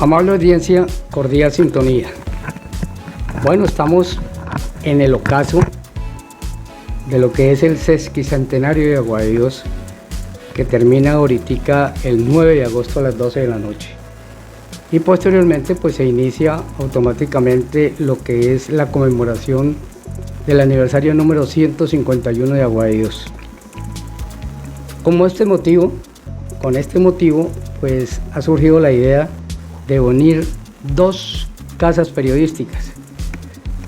Amable audiencia, cordial sintonía. Bueno, estamos en el ocaso de lo que es el sesquicentenario de Agua de Dios, que termina ahorita el 9 de agosto a las 12 de la noche. Y posteriormente pues se inicia automáticamente lo que es la conmemoración del aniversario número 151 de Agua de Dios. Con este motivo, pues ha surgido la idea de unir dos casas periodísticas,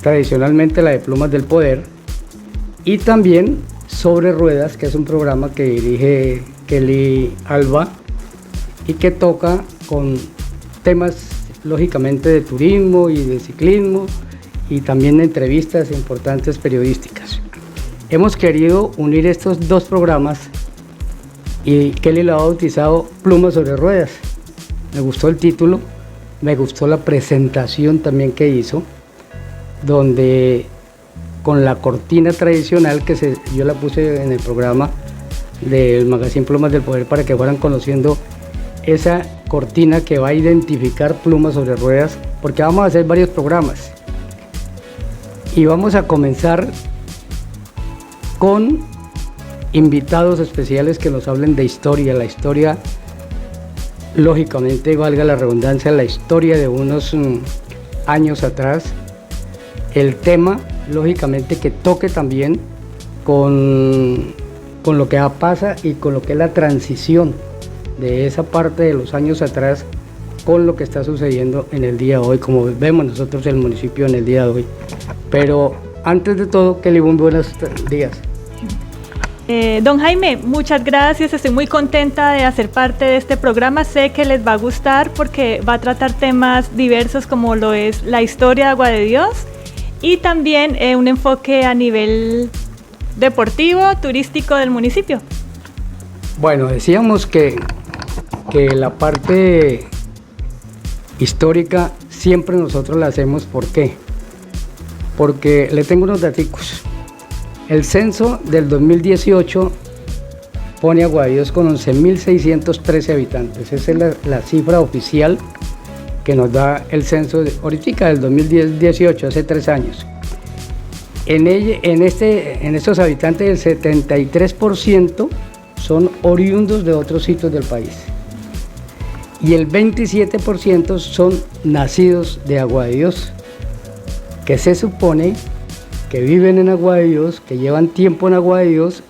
tradicionalmente la de Plumas del Poder y también Sobre Ruedas, que es un programa que dirige Kelly Alba y que toca con temas lógicamente de turismo y de ciclismo y también de entrevistas importantes periodísticas. Hemos querido unir estos dos programas y Kelly lo ha bautizado Plumas sobre Ruedas. Me gustó el título, me gustó la presentación también que hizo, donde con la cortina tradicional yo la puse en el programa del magazine Plumas del Poder para que fueran conociendo esa cortina que va a identificar Plumas sobre Ruedas, porque vamos a hacer varios programas y vamos a comenzar con invitados especiales que nos hablen de historia, la historia, lógicamente, valga la redundancia, la historia de unos años atrás, el tema, lógicamente, que toque también con lo que pasa y con lo que es la transición de esa parte de los años atrás con lo que está sucediendo en el día de hoy, como vemos nosotros el municipio en el día de hoy. Pero antes de todo, Kelly, buenos días. Don Jaime, muchas gracias, estoy muy contenta de hacer parte de este programa, sé que les va a gustar porque va a tratar temas diversos como lo es la historia de Agua de Dios y también un enfoque a nivel deportivo, turístico del municipio. Bueno, decíamos que la parte histórica siempre nosotros la hacemos, ¿por qué? Porque le tengo unos daticos. El censo del 2018 pone a Agua de Dios con 11.613 habitantes. Esa es la cifra oficial que nos da el censo ahorita del 2018, hace 3 años. En estos habitantes, el 73% son oriundos de otros sitios del país. Y el 27% son nacidos de Agua de Dios, que se supone que viven en Agua de Dios, que llevan tiempo en Agua de Dios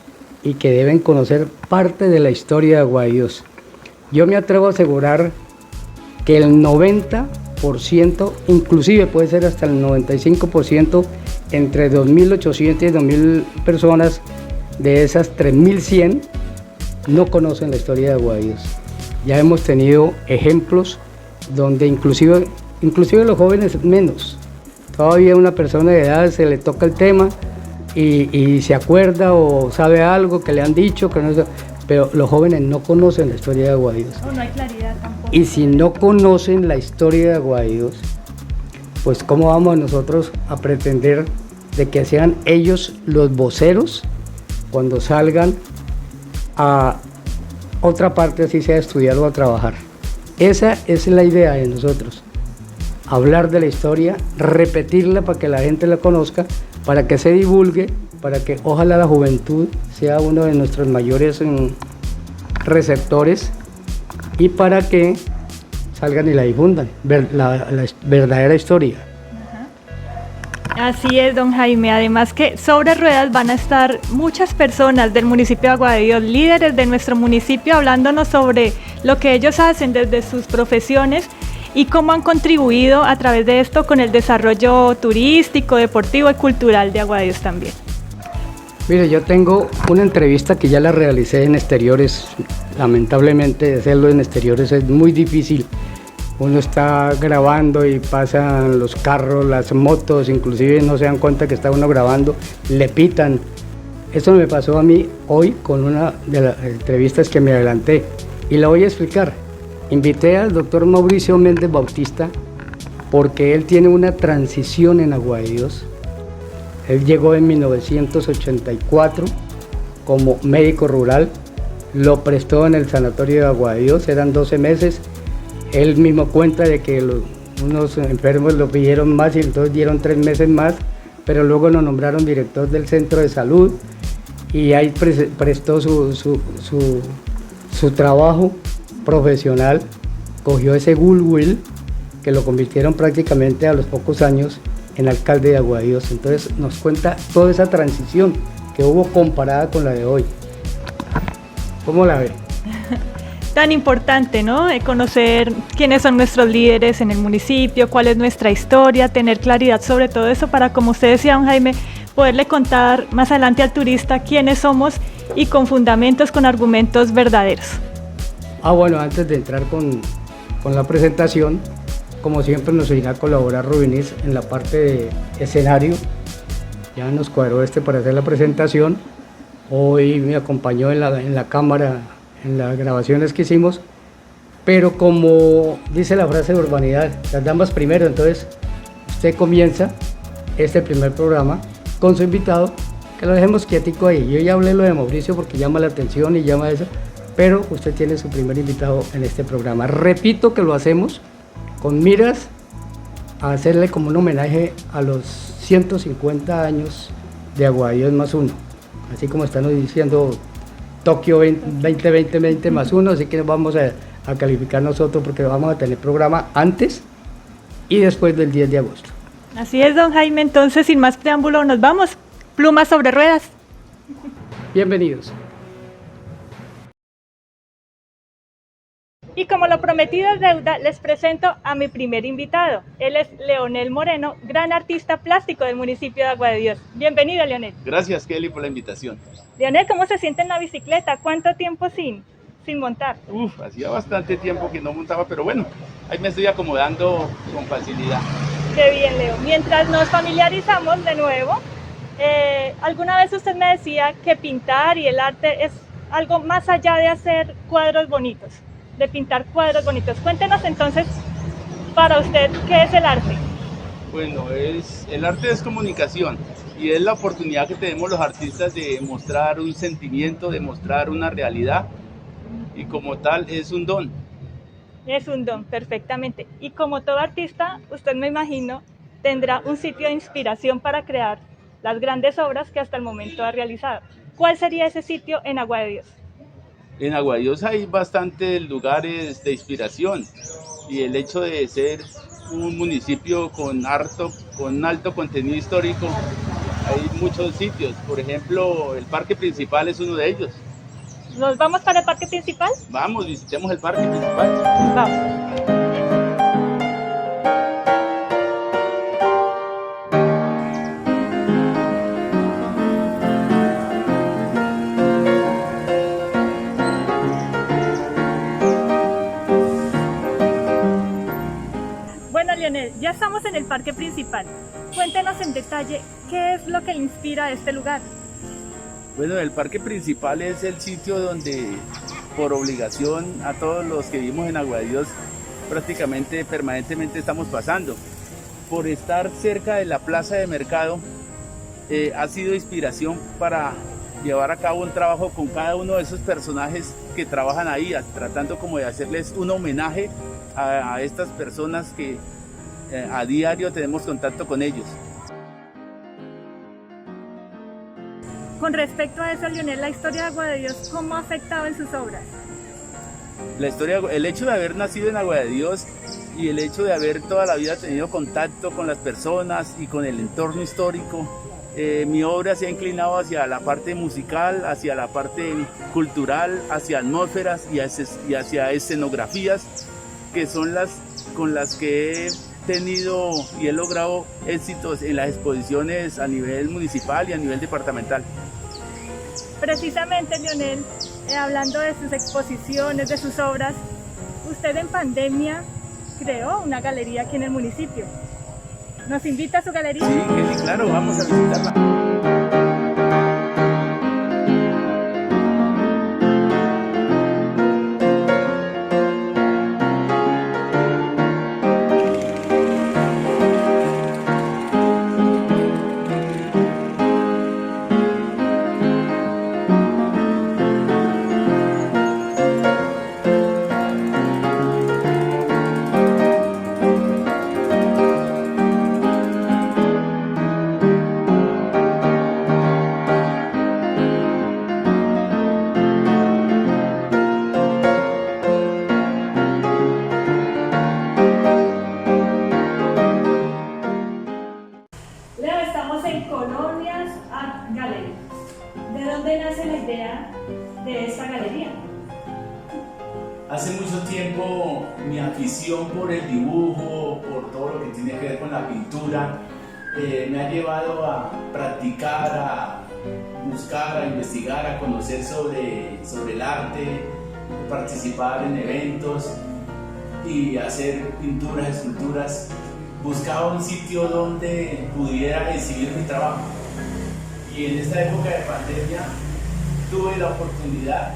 y que deben conocer parte de la historia de Agua de Dios. Yo me atrevo a asegurar que el 90%, inclusive puede ser hasta el 95%, entre 2.800 y 2.000 personas de esas 3.100 no conocen la historia de Agua de Dios. Ya hemos tenido ejemplos donde inclusive los jóvenes menos. Todavía una persona de edad se le toca el tema y se acuerda o sabe algo que le han dicho, pero los jóvenes no conocen la historia de Agua de Dios. No hay claridad tampoco. Y si no conocen la historia de Agua de Dios, pues ¿cómo vamos nosotros a pretender de que sean ellos los voceros cuando salgan a otra parte, así sea a estudiar o a trabajar? Esa es la idea de nosotros. Hablar de la historia, repetirla para que la gente la conozca, para que se divulgue, para que ojalá la juventud sea uno de nuestros mayores receptores y para que salgan y la difundan, la verdadera historia. Así es, don Jaime. Además que sobre ruedas van a estar muchas personas del municipio de Agua de Dios, líderes de nuestro municipio, hablándonos sobre lo que ellos hacen desde sus profesiones y cómo han contribuido a través de esto con el desarrollo turístico, deportivo y cultural de Agua de Dios también. Mire, yo tengo una entrevista que ya la realicé en exteriores. Lamentablemente hacerlo en exteriores es muy difícil. Uno está grabando y pasan los carros, las motos, inclusive no se dan cuenta que está uno grabando, le pitan. Eso me pasó a mí hoy con una de las entrevistas que me adelanté y la voy a explicar. Invité al doctor Mauricio Méndez Bautista porque él tiene una transición en Agua de Dios. Él llegó en 1984 como médico rural, lo prestó en el sanatorio de Agua de Dios, eran 12 meses Él mismo cuenta de que unos enfermos lo pidieron más y entonces dieron 3 meses más, pero luego lo nombraron director del centro de salud y ahí prestó su trabajo profesional, cogió ese goodwill que lo convirtieron prácticamente a los pocos años en alcalde de Aguadíos. Entonces nos cuenta toda esa transición que hubo comparada con la de hoy. ¿Cómo la ve? Tan importante, ¿no? Conocer quiénes son nuestros líderes en el municipio, cuál es nuestra historia, tener claridad sobre todo eso para, como usted decía, don Jaime, poderle contar más adelante al turista quiénes somos y con fundamentos, con argumentos verdaderos. Bueno, antes de entrar con la presentación, como siempre nos irá a colaborar Rubinis en la parte de escenario. Ya nos cuadró para hacer la presentación. Hoy me acompañó en la cámara, en las grabaciones que hicimos, pero como dice la frase de urbanidad, las damas primero, entonces usted comienza este primer programa con su invitado, que lo dejemos quietico ahí. Yo ya hablé lo de Mauricio porque llama la atención y llama eso, pero usted tiene su primer invitado en este programa. Repito que lo hacemos con miras a hacerle como un homenaje a los 150 años de Aguadíos más uno, así como están diciendo Tokio 2020 más uno, así que vamos a calificar nosotros porque vamos a tener programa antes y después del 10 de agosto. Así es, don Jaime, entonces sin más preámbulo nos vamos, plumas sobre ruedas. Bienvenidos. Y como lo prometido es deuda, les presento a mi primer invitado. Él es Leonel Moreno, gran artista plástico del municipio de Agua de Dios. Bienvenido, Leonel. Gracias, Kelly, por la invitación. Leonel, ¿cómo se siente en la bicicleta? ¿Cuánto tiempo sin montar? Hacía bastante tiempo que no montaba, pero bueno, ahí me estoy acomodando con facilidad. Qué bien, Leo. Mientras nos familiarizamos de nuevo, alguna vez usted me decía que pintar y el arte es algo más allá de hacer cuadros bonitos, de pintar cuadros bonitos. Cuéntenos entonces, para usted, ¿qué es el arte? Bueno, el arte es comunicación y es la oportunidad que tenemos los artistas de mostrar un sentimiento, de mostrar una realidad y como tal es un don. Es un don, perfectamente. Y como todo artista, usted, me imagino, tendrá un sitio de inspiración para crear las grandes obras que hasta el momento ha realizado. ¿Cuál sería ese sitio en Agua de Dios? En Agua de Dios hay bastantes lugares de inspiración y el hecho de ser un municipio con alto contenido histórico, hay muchos sitios. Por ejemplo, el parque principal es uno de ellos. ¿Nos vamos para el parque principal? Vamos, visitemos el parque principal. Vamos. Leonel, ya estamos en el parque principal. Cuéntenos en detalle qué es lo que le inspira a este lugar. Bueno, el parque principal es el sitio donde, por obligación, a todos los que vivimos en Agua de Dios, prácticamente permanentemente estamos pasando. Por estar cerca de la plaza de mercado, ha sido inspiración para llevar a cabo un trabajo con cada uno de esos personajes que trabajan ahí, tratando como de hacerles un homenaje a estas personas que a diario tenemos contacto con ellos. Con respecto a eso, Leonel, la historia de Agua de Dios, ¿cómo ha afectado en sus obras? La historia, el hecho de haber nacido en Agua de Dios y el hecho de haber toda la vida tenido contacto con las personas y con el entorno histórico, mi obra se ha inclinado hacia la parte musical, hacia la parte cultural, hacia atmósferas y hacia escenografías, que son las con las que he tenido y he logrado éxitos en las exposiciones a nivel municipal y a nivel departamental. Precisamente, Leonel, hablando de sus exposiciones, de sus obras, usted en pandemia creó una galería aquí en el municipio. ¿Nos invita a su galería? Sí, claro, vamos a visitarla. estamos en Colonias Art Gallery. ¿De dónde nace la idea de esta galería? Hace mucho tiempo mi afición por el dibujo, por todo lo que tiene que ver con la pintura, me ha llevado a practicar, a buscar, a investigar, a conocer sobre el arte, participar en eventos y hacer pinturas, esculturas. Buscaba un sitio donde pudiera exhibir mi trabajo. Y en esta época de pandemia tuve la oportunidad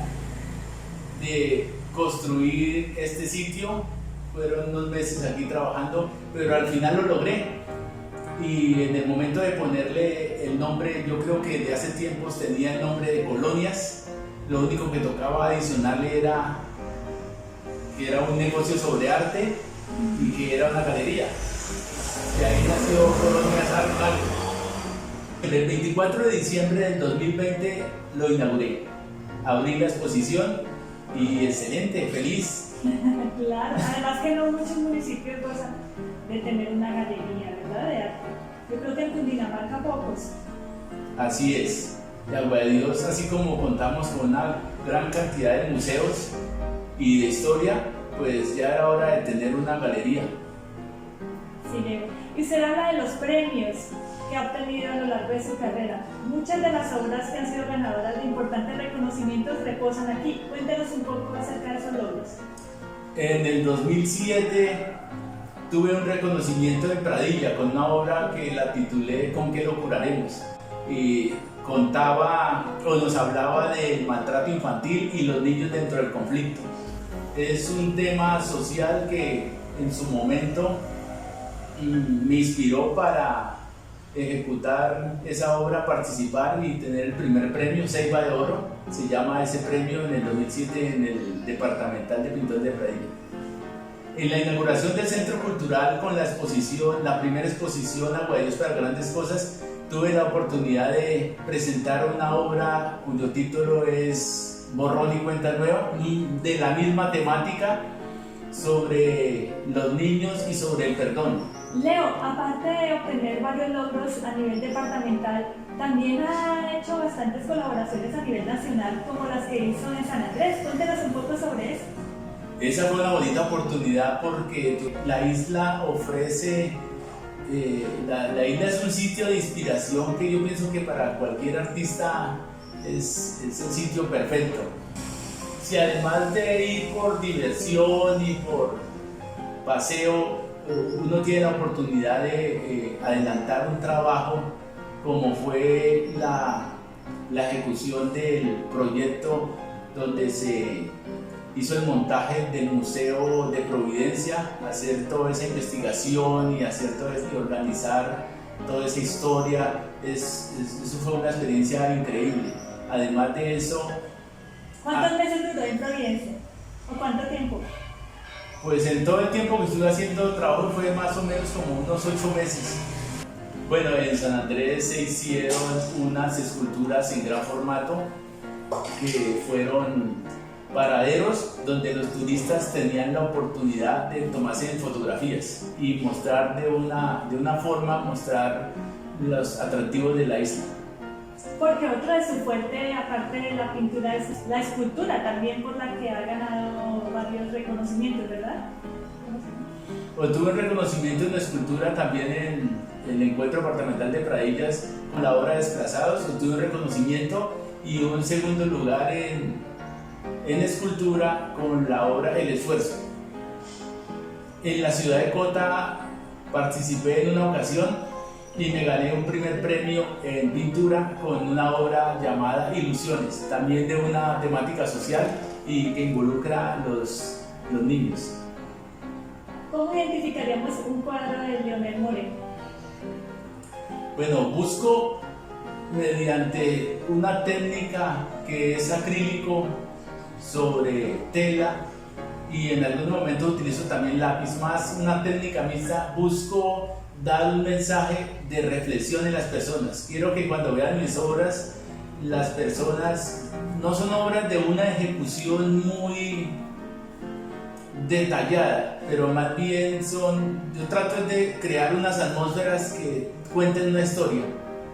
de construir este sitio. Fueron unos meses aquí trabajando, pero al final lo logré. Y en el momento de ponerle el nombre, yo creo que de hace tiempos tenía el nombre de Colonias. Lo único que tocaba adicionarle era que era un negocio sobre arte y que era una galería. Y ahí nació Colonias Art Gallery. El 24 de diciembre del 2020 lo inauguré. Abrí la exposición y excelente, feliz. Claro, además que no muchos municipios gozan de tener una galería, ¿verdad? De arte. Yo creo que en Cundinamarca pocos. Así es. Y Aguadedios, así como contamos con una gran cantidad de museos y de historia, pues ya era hora de tener una galería. Sí, Leo. Y usted habla de los premios que ha obtenido a lo largo de su carrera. Muchas de las obras que han sido ganadoras de importantes reconocimientos reposan aquí. Cuéntenos un poco acerca de esos logros. En el 2007 tuve un reconocimiento en Pradilla con una obra que la titulé ¿Con qué lo curaremos? Y contaba o nos hablaba del maltrato infantil y los niños dentro del conflicto. Es un tema social que en su momento me inspiró para ejecutar esa obra, participar y tener el primer premio, Ceiba de Oro, se llama ese premio, en el 2007 en el Departamental de Pintores de Pradilla. En la inauguración del Centro Cultural con la exposición, la primera exposición Aguadedios para Grandes Cosas, tuve la oportunidad de presentar una obra cuyo título es Borrón y Cuenta Nueva, de la misma temática sobre los niños y sobre el perdón. Leo, aparte de obtener varios logros a nivel departamental, también ha hecho bastantes colaboraciones a nivel nacional, como las que hizo en San Andrés. Cuéntenos un poco sobre eso. Esa fue una bonita oportunidad porque la isla ofrece, la isla es un sitio de inspiración que yo pienso que para cualquier artista es el sitio perfecto. Si además de ir por diversión y por paseo, uno tiene la oportunidad de adelantar un trabajo como fue la ejecución del proyecto donde se hizo el montaje del Museo de Providencia, hacer toda esa investigación y hacer todo esto, y organizar toda esa historia, eso fue una experiencia increíble. Además de eso... ¿Cuántos meses duró en Providencia? ¿O cuánto tiempo? Pues en todo el tiempo que estuve haciendo trabajo fue más o menos como unos 8 meses. Bueno, en San Andrés se hicieron unas esculturas en gran formato que fueron paraderos donde los turistas tenían la oportunidad de tomarse fotografías y mostrar de una forma, mostrar los atractivos de la isla. Porque otro de su fuerte, aparte de la pintura, es la escultura también, por la que ha ganado varios reconocimientos, ¿verdad? Pues tuve un reconocimiento en la escultura también en el Encuentro Departamental de Pradillas con la obra Desplazados, tuve un reconocimiento y un segundo lugar en escultura con la obra El Esfuerzo. En la ciudad de Cota participé en una ocasión y me gané un primer premio en pintura con una obra llamada Ilusiones, también de una temática social y que involucra a los niños. ¿Cómo identificaríamos un cuadro de Leonel Moreno? Bueno, busco mediante una técnica que es acrílico sobre tela y en algún momento utilizo también lápiz, más una técnica mixta. Busco dar un mensaje de reflexión en las personas. Quiero que cuando vean mis obras, las personas no son obras de una ejecución detallada, pero más bien yo trato de crear unas atmósferas que cuenten una historia,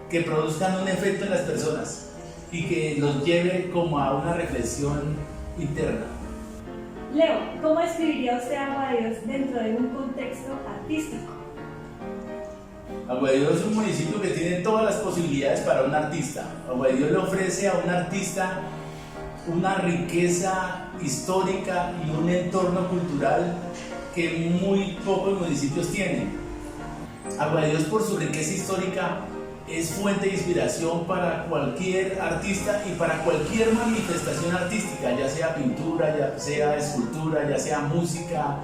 que produzcan un efecto en las personas y que los lleve como a una reflexión interna. Leo, ¿cómo escribiría usted Agua de Dios dentro de un contexto artístico? Agua de Dios es un municipio que tiene todas las posibilidades para un artista. Agua de Dios le ofrece a un artista una riqueza histórica y un entorno cultural que muy pocos municipios tienen. Agua de Dios, por su riqueza histórica, es fuente de inspiración para cualquier artista y para cualquier manifestación artística, ya sea pintura, ya sea escultura, ya sea música,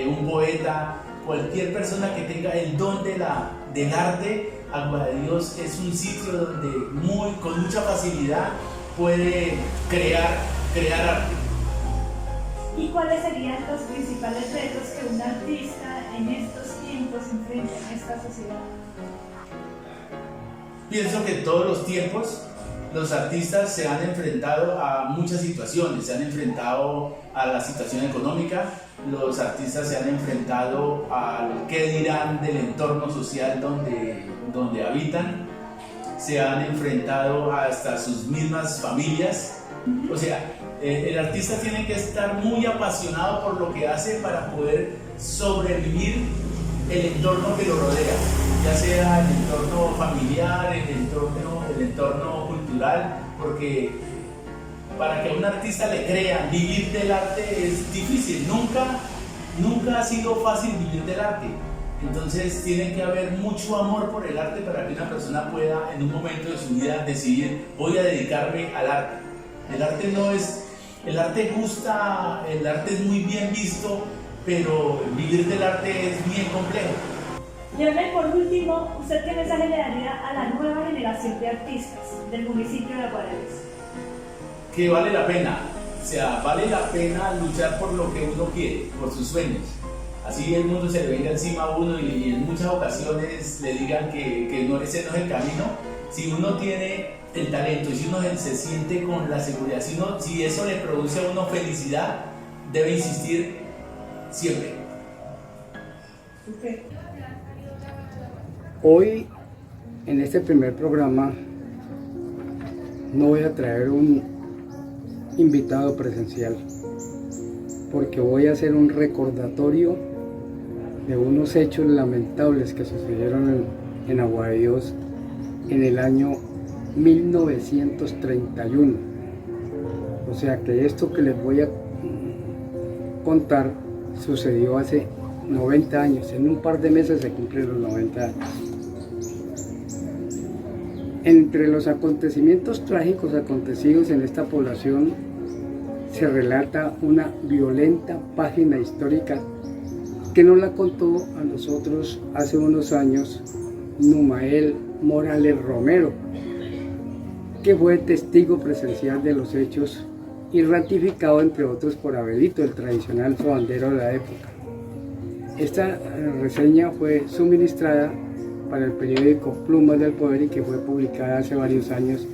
un poeta, cualquier persona que tenga el don del arte. Agua de Dios es un sitio donde con mucha facilidad puede crear arte. ¿Y cuáles serían los principales retos que un artista en estos tiempos enfrenta en esta sociedad? Pienso que en todos los tiempos los artistas se han enfrentado a muchas situaciones, se han enfrentado a la situación económica, los artistas se han enfrentado al qué dirán del entorno social donde habitan, se han enfrentado hasta sus mismas familias. O sea, el artista tiene que estar muy apasionado por lo que hace para poder sobrevivir el entorno que lo rodea, ya sea el entorno familiar, el entorno cultural, porque para que a un artista le crean vivir del arte es difícil, nunca ha sido fácil vivir del arte. Entonces tiene que haber mucho amor por el arte para que una persona pueda en un momento de su vida decidir: voy a dedicarme al arte. El arte gusta, el arte es muy bien visto, pero vivir del arte es bien complejo. Leonel, por último, ¿usted qué mensaje le daría a la nueva generación de artistas del municipio de Agua de Dios? Que vale la pena, vale la pena luchar por lo que uno quiere, por sus sueños. Así el mundo se le venga encima a uno y en muchas ocasiones le digan que ese no es el camino. Si uno tiene el talento y si uno se siente con la seguridad, si eso le produce a uno felicidad, debe insistir siempre. Okay. Hoy, en este primer programa, no voy a traer un invitado presencial, porque voy a hacer un recordatorio de unos hechos lamentables que sucedieron en Agua de Dios en el año 1931. O sea que esto que les voy a contar sucedió hace 90 años. En un par de meses se cumplen los 90 años. Entre los acontecimientos trágicos acontecidos en esta población se relata una violenta página histórica que nos la contó a nosotros hace unos años Numael Morales Romero, que fue testigo presencial de los hechos y ratificado entre otros por Abelito, el tradicional sobandero de la época. Esta reseña fue suministrada para el periódico Plumas del Poder y que fue publicada hace varios años,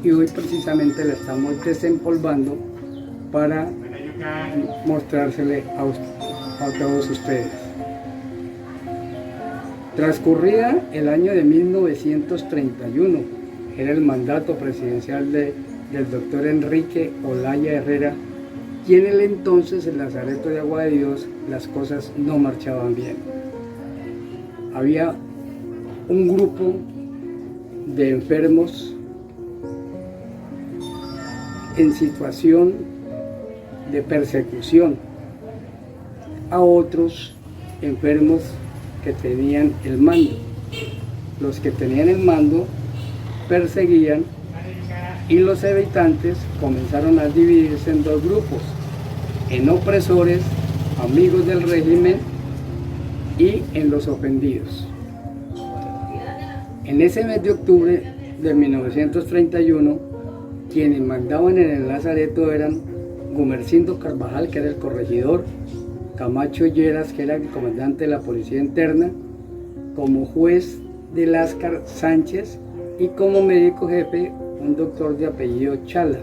y hoy precisamente la estamos desempolvando para mostrársele a todos ustedes. Transcurrida el año de 1931, era el mandato presidencial del doctor Enrique Olaya Herrera, y en el entonces el Lazareto de Agua de Dios las cosas no marchaban bien. Había un grupo de enfermos en situación de persecución a otros enfermos que tenían el mando. Los que tenían el mando perseguían y los habitantes comenzaron a dividirse en dos grupos: en opresores, amigos del régimen, y en los ofendidos. En ese mes de octubre de 1931, quienes mandaban en el Lazareto eran Gumercindo Carvajal, que era el corregidor, Camacho Lleras, que era el comandante de la Policía Interna, como juez de Láscar Sánchez, y como médico jefe un doctor de apellido Chala,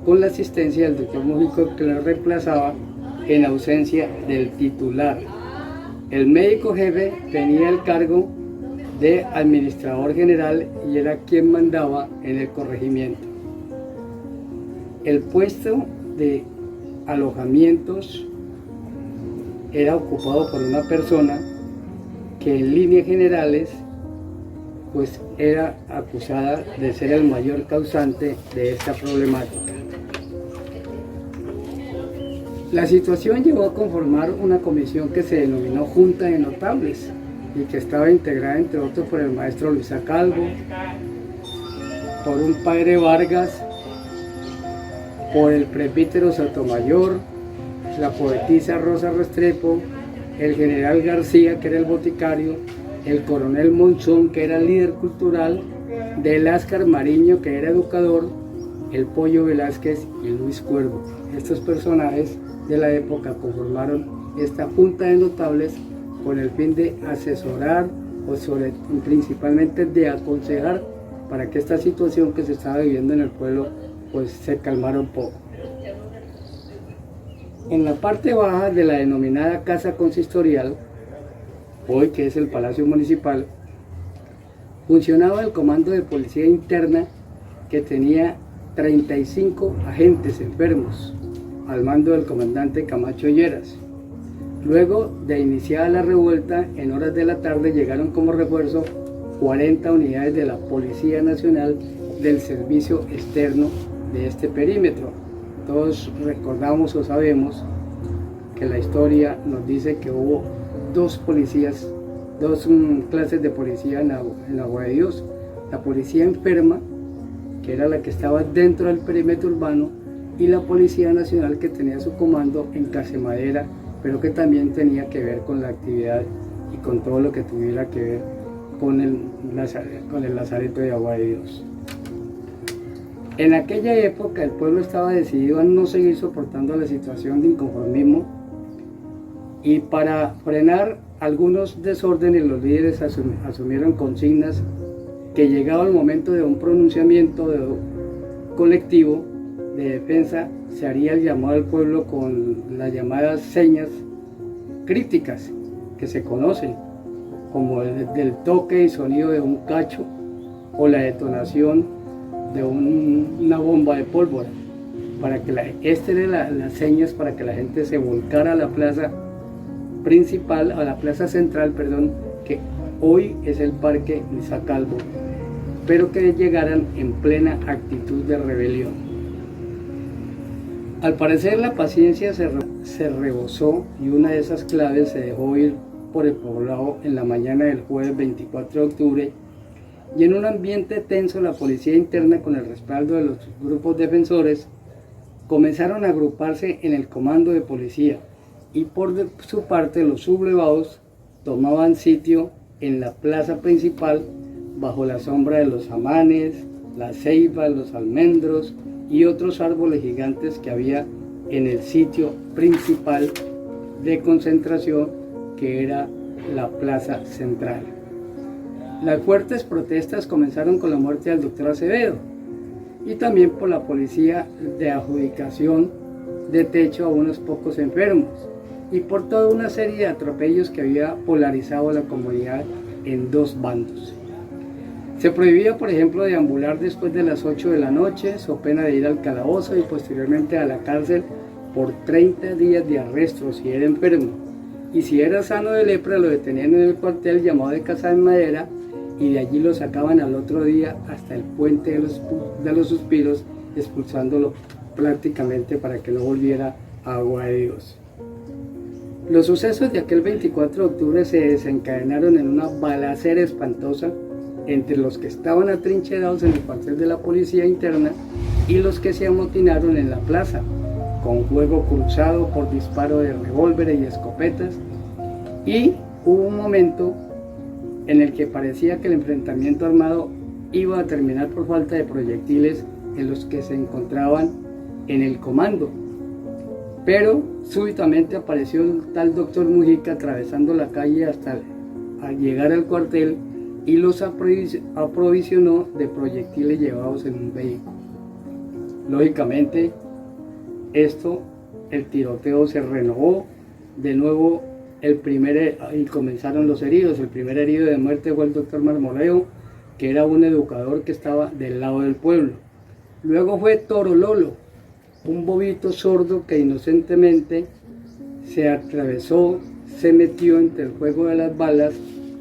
con la asistencia del doctor Mujico, que lo reemplazaba, en ausencia del titular. El médico jefe tenía el cargo de administrador general y era quien mandaba en el corregimiento. El puesto de alojamientos era ocupado por una persona que en líneas generales pues era acusada de ser el mayor causante de esta problemática. La situación llevó a conformar una comisión que se denominó Junta de Notables y que estaba integrada entre otros por el maestro Luis Calvo, por un padre Vargas, por el presbítero Sotomayor, la poetisa Rosa Restrepo, el general García, que era el boticario, el coronel Monzón, que era el líder cultural, del Áscar Mariño, que era educador, el Pollo Velázquez y Luis Cuervo. Estos personajes de la época conformaron esta junta de notables con el fin de asesorar o principalmente de aconsejar para que esta situación que se estaba viviendo en el pueblo pues se calmara un poco. En la parte baja de la denominada Casa Consistorial, hoy que es el Palacio Municipal, funcionaba el Comando de Policía Interna que tenía 35 agentes enfermos al mando del comandante Camacho Lleras. Luego de iniciada la revuelta, en horas de la tarde llegaron como refuerzo 40 unidades de la Policía Nacional del servicio externo de este perímetro. Todos recordamos o sabemos que la historia nos dice que hubo dos clases de policía en Agua de Dios. La policía enferma, que era la que estaba dentro del perímetro urbano, y la Policía Nacional, que tenía su comando en Casemadera, pero que también tenía que ver con la actividad y con todo lo que tuviera que ver con el Lazareto de Agua de Dios. En aquella época el pueblo estaba decidido a no seguir soportando la situación de inconformismo, y para frenar algunos desórdenes los líderes asumieron consignas que llegado el momento de un pronunciamiento colectivo de defensa se haría el llamado al pueblo con las llamadas señas críticas que se conocen, como el del toque y sonido de un cacho o la detonación de una bomba de pólvora. Para que las señas para que la gente se volcara a la plaza principal, a la plaza central, que hoy es el Parque Luis Calvo, pero que llegaran en plena actitud de rebelión. Al parecer la paciencia se rebosó y una de esas claves se dejó ir por el poblado en la mañana del jueves 24 de octubre, y en un ambiente tenso la policía interna, con el respaldo de los grupos defensores, comenzaron a agruparse en el comando de policía, y por su parte los sublevados tomaban sitio en la plaza principal bajo la sombra de los amanes, las ceibas, los almendros y otros árboles gigantes que había en el sitio principal de concentración, que era la plaza central. Las fuertes protestas comenzaron con la muerte del doctor Acevedo y también por la policía de adjudicación de techo a unos pocos enfermos y por toda una serie de atropellos que había polarizado la comunidad en dos bandos. Se prohibía, por ejemplo, deambular después de las 8 de la noche, so pena de ir al calabozo y posteriormente a la cárcel por 30 días de arresto si era enfermo. Y si era sano de lepra, lo detenían en el cuartel llamado de Casa de Madera, y de allí lo sacaban al otro día hasta el puente de los Suspiros, expulsándolo prácticamente para que no volviera a Agua de Dios. Los sucesos de aquel 24 de octubre se desencadenaron en una balacera espantosa entre los que estaban atrincherados en el cuartel de la policía interna y los que se amotinaron en la plaza, con fuego cruzado por disparo de revólveres y escopetas, y hubo un momento en el que parecía que el enfrentamiento armado iba a terminar por falta de proyectiles en los que se encontraban en el comando, pero súbitamente apareció el tal doctor Mujica atravesando la calle hasta llegar al cuartel y los aprovisionó de proyectiles llevados en un vehículo. Lógicamente, esto el tiroteo se renovó, de nuevo y comenzaron los heridos. El primer herido de muerte fue el doctor Marmoleo, que era un educador que estaba del lado del pueblo. Luego fue Toro Lolo, un bobito sordo que inocentemente se atravesó, se metió entre el fuego de las balas,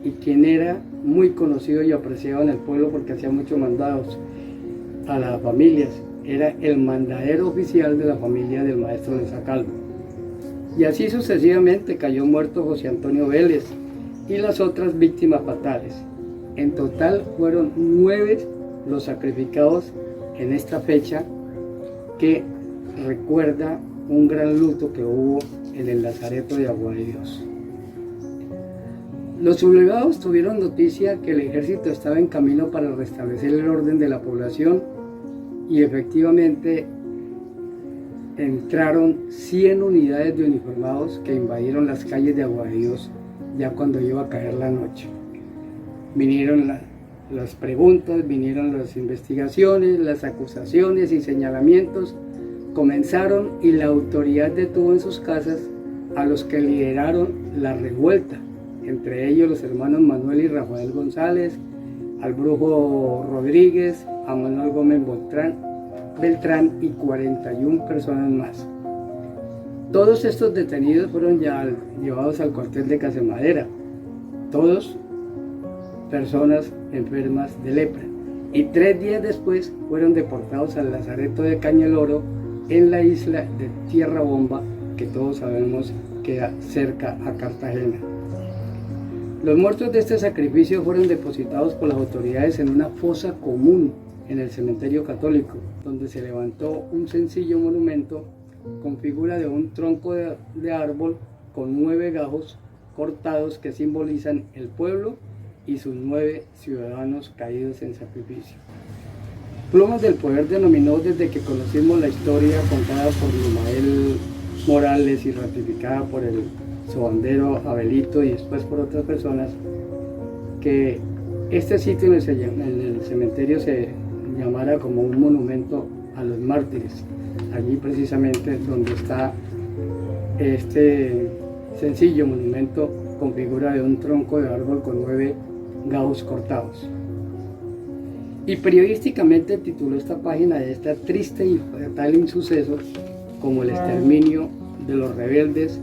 y quien era muy conocido y apreciado en el pueblo porque hacía muchos mandados a las familias. Era el mandadero oficial de la familia del maestro de Sacalvo. Y así sucesivamente cayó muerto José Antonio Vélez y las otras víctimas fatales. En total fueron 9 los sacrificados en esta fecha, que recuerda un gran luto que hubo en el Lazareto de Agua de Dios. Los sublevados tuvieron noticia que el ejército estaba en camino para restablecer el orden de la población, y efectivamente entraron 100 unidades de uniformados que invadieron las calles de Agua de Dios ya cuando iba a caer la noche. Vinieron las preguntas, vinieron las investigaciones, las acusaciones y señalamientos comenzaron, y la autoridad detuvo en sus casas a los que lideraron la revuelta, entre ellos los hermanos Manuel y Rafael González, al brujo Rodríguez, a Manuel Gómez Beltrán y 41 personas más. Todos estos detenidos fueron ya llevados al cuartel de Casemadera, todos personas enfermas de lepra, y 3 días después fueron deportados al Lazareto de Cañeloro en la isla de Tierra Bomba, que todos sabemos queda cerca a Cartagena. Los muertos de este sacrificio fueron depositados por las autoridades en una fosa común en el cementerio católico, donde se levantó un sencillo monumento con figura de un tronco de árbol con 9 gajos cortados que simbolizan el pueblo y sus 9 ciudadanos caídos en sacrificio. Plumas del Poder denominó, desde que conocimos la historia contada por Ismael Morales y ratificada por el sobandero Abelito y después por otras personas, que este sitio en el cementerio se llamara como un monumento a los mártires, allí precisamente donde está este sencillo monumento con figura de un tronco de árbol con 9 gajos cortados. Y periodísticamente tituló esta página de esta triste y fatal insuceso como el exterminio de los rebeldes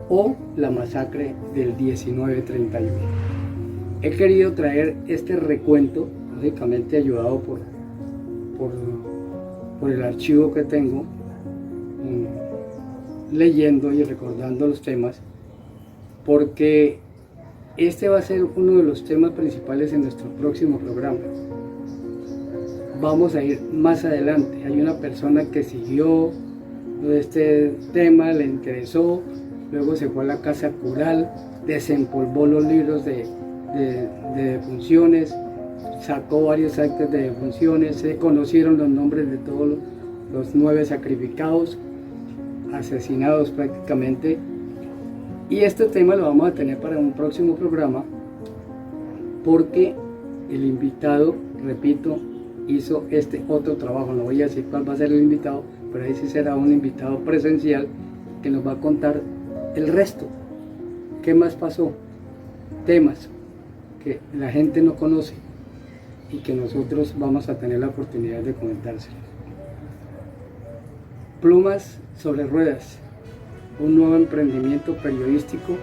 o la masacre del 1931. He querido traer este recuento, lógicamente ayudado por el archivo que tengo, leyendo y recordando los temas, porque este va a ser uno de los temas principales en nuestro próximo programa. Vamos a ir más adelante. Hay una persona que siguió este tema, le interesó, luego se fue a la casa cural, desempolvó los libros de defunciones, sacó varios actos de defunciones, se conocieron los nombres de todos los 9 sacrificados, asesinados prácticamente, y este tema lo vamos a tener para un próximo programa, porque el invitado, repito, hizo este otro trabajo. No voy a decir cuál va a ser el invitado, pero ahí sí será un invitado presencial que nos va a contar el resto, qué más pasó, temas que la gente no conoce y que nosotros vamos a tener la oportunidad de comentárselos. Plumas sobre Ruedas, un nuevo emprendimiento periodístico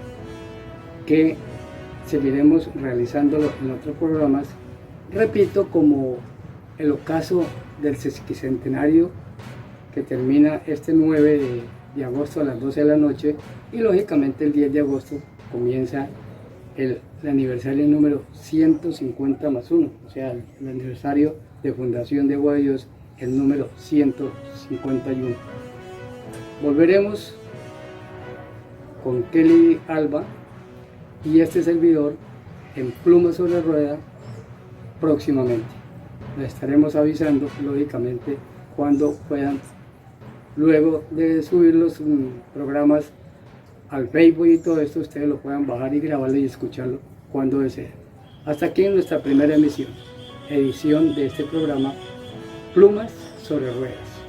que seguiremos realizándolo en otros programas, repito, como el ocaso del sesquicentenario que termina este 9 de agosto a las 12 de la noche, y lógicamente el 10 de agosto comienza el aniversario número 150 más 1, o sea, el aniversario de fundación de Agua de Dios, el número 151. Volveremos con Kelly Alba y este servidor en Plumas sobre Rueda próximamente. Les estaremos avisando, lógicamente, cuando puedan, luego de subir los programas al Facebook y todo esto, ustedes lo puedan bajar y grabarlo y escucharlo cuando deseen. Hasta aquí en nuestra primera edición de este programa, Plumas sobre Ruedas.